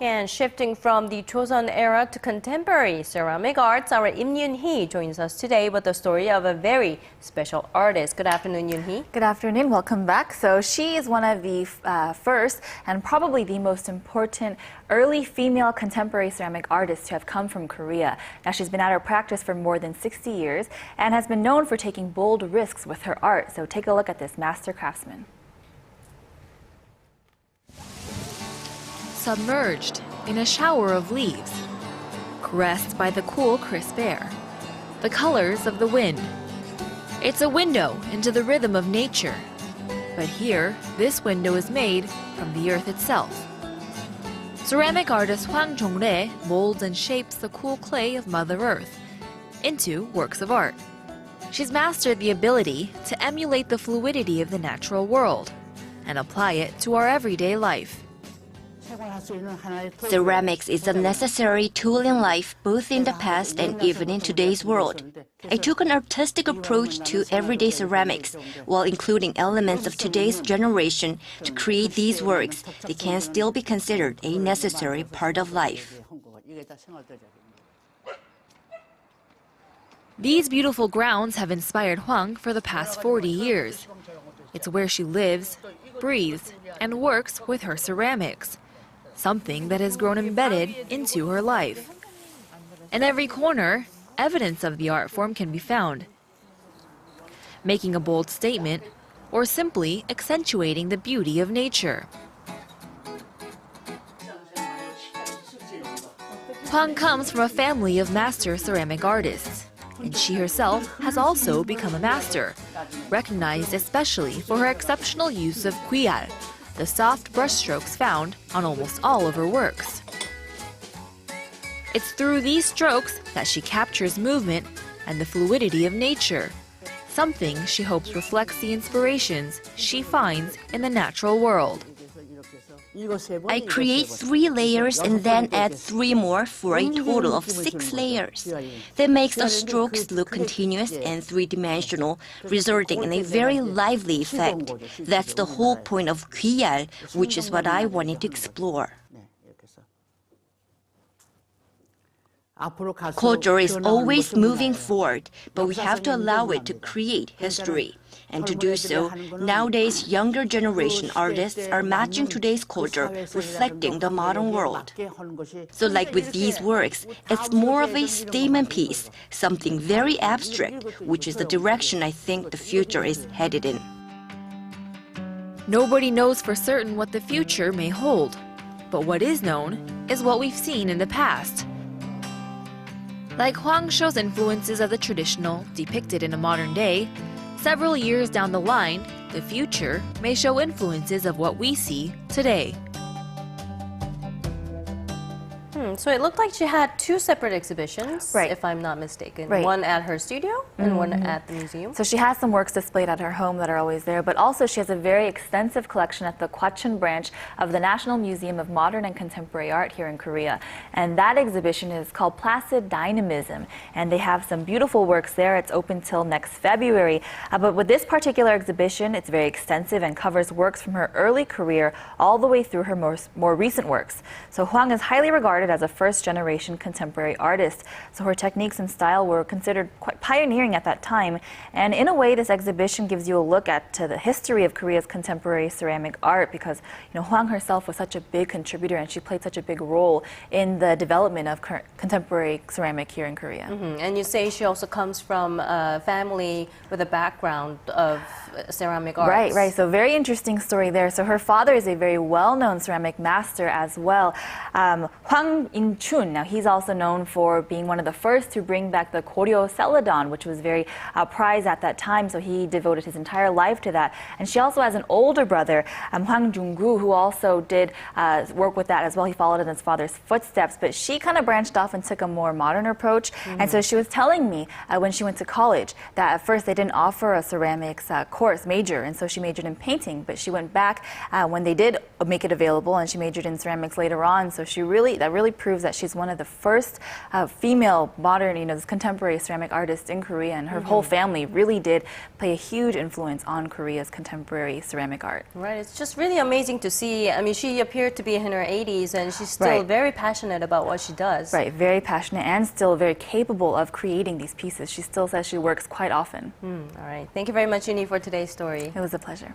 And shifting from the Joseon era to contemporary ceramic arts, our Yim Yoonhee joins us today with the story of a very special artist. Good afternoon, Yoonhee. Good afternoon. Welcome back. So she is one of the first and probably the most important early female contemporary ceramic artists to have come from Korea. Now, she's been at her practice for more than 60 years and has been known for taking bold risks with her art. So take a look at this master craftsman. Submerged in a shower of leaves, caressed by the cool, crisp air, the colors of the wind. It's a window into the rhythm of nature. But here, this window is made from the earth itself. Ceramic artist Whang Chong-nye molds and shapes the cool clay of Mother Earth into works of art. She's mastered the ability to emulate the fluidity of the natural world and apply it to our everyday life. Ceramics is a necessary tool in life, both in the past and even in today's world. I took an artistic approach to everyday ceramics, while including elements of today's generation to create these works. They can still be considered a necessary part of life. These beautiful grounds have inspired Hwang for the past 40 years. It's where she lives, breathes, and works with her ceramics, something that has grown embedded into her life. In every corner, evidence of the art form can be found, making a bold statement or simply accentuating the beauty of nature. Hwang comes from a family of master ceramic artists, and she herself has also become a master, recognized especially for her exceptional use of guial, the soft brushstrokes found on almost all of her works. It's through these strokes that she captures movement and the fluidity of nature, something she hopes reflects the inspirations she finds in the natural world. I create 3 layers and then add 3 more for a total of 6 layers. That makes the strokes look continuous and 3-dimensional, resulting in a very lively effect. That's the whole point of guial, which is what I wanted to explore. Culture is always moving forward, but we have to allow it to create history. And to do so, nowadays younger generation artists are matching today's culture, reflecting the modern world. So like with these works, it's more of a statement piece, something very abstract, which is the direction I think the future is headed in. Nobody knows for certain what the future may hold, but what is known is what we've seen in the past. Like Hwang shows influences of the traditional depicted in a modern day, several years down the line, the future may show influences of what we see today. So it looked like she had 2 separate exhibitions, Right. if I'm not mistaken. Right. One at her studio and one at the museum. So she has some works displayed at her home that are always there, but also she has a very extensive collection at the Gwacheon branch of the National Museum of Modern and Contemporary Art here in Korea. And that exhibition is called Placid, Dynamism, and they have some beautiful works there. It's open till next February. But with this particular exhibition, it's very extensive and covers works from her early career all the way through her more recent works. So Hwang is highly regarded as a first-generation contemporary artist. So her techniques and style were considered quite pioneering at that time. And in a way, this exhibition gives you a look at the history of Korea's contemporary ceramic art because, Hwang herself was such a big contributor and she played such a big role in the development of contemporary ceramic here in Korea. And you say she also comes from a family with a background of ceramic arts. Right. So very interesting story there. So her father is a very well-known ceramic master as well. Hwang In-chun, now he's also known for being one of the first to bring back the Koryo celadon, which was very prized at that time, so he devoted his entire life to that. And she also has an older brother, Hwang Jung-gu, who also did work with that as well. He followed in his father's footsteps, but she kind of branched off and took a more modern approach. And so she was telling me when she went to college that at first they didn't offer a ceramics course major, and so she majored in painting, but she went back when they did make it available, and she majored in ceramics later on. So that really really proves that she's one of the first female modern, contemporary ceramic artists in Korea, and her whole family really did play a huge influence on Korea's contemporary ceramic art. Right, it's just really amazing to see. I mean, she appeared to be in her 80s and she's still very passionate about what she does. Right, very passionate and still very capable of creating these pieces. She still says she works quite often. All right, thank you very much, Yoonhee, for today's story. It was a pleasure.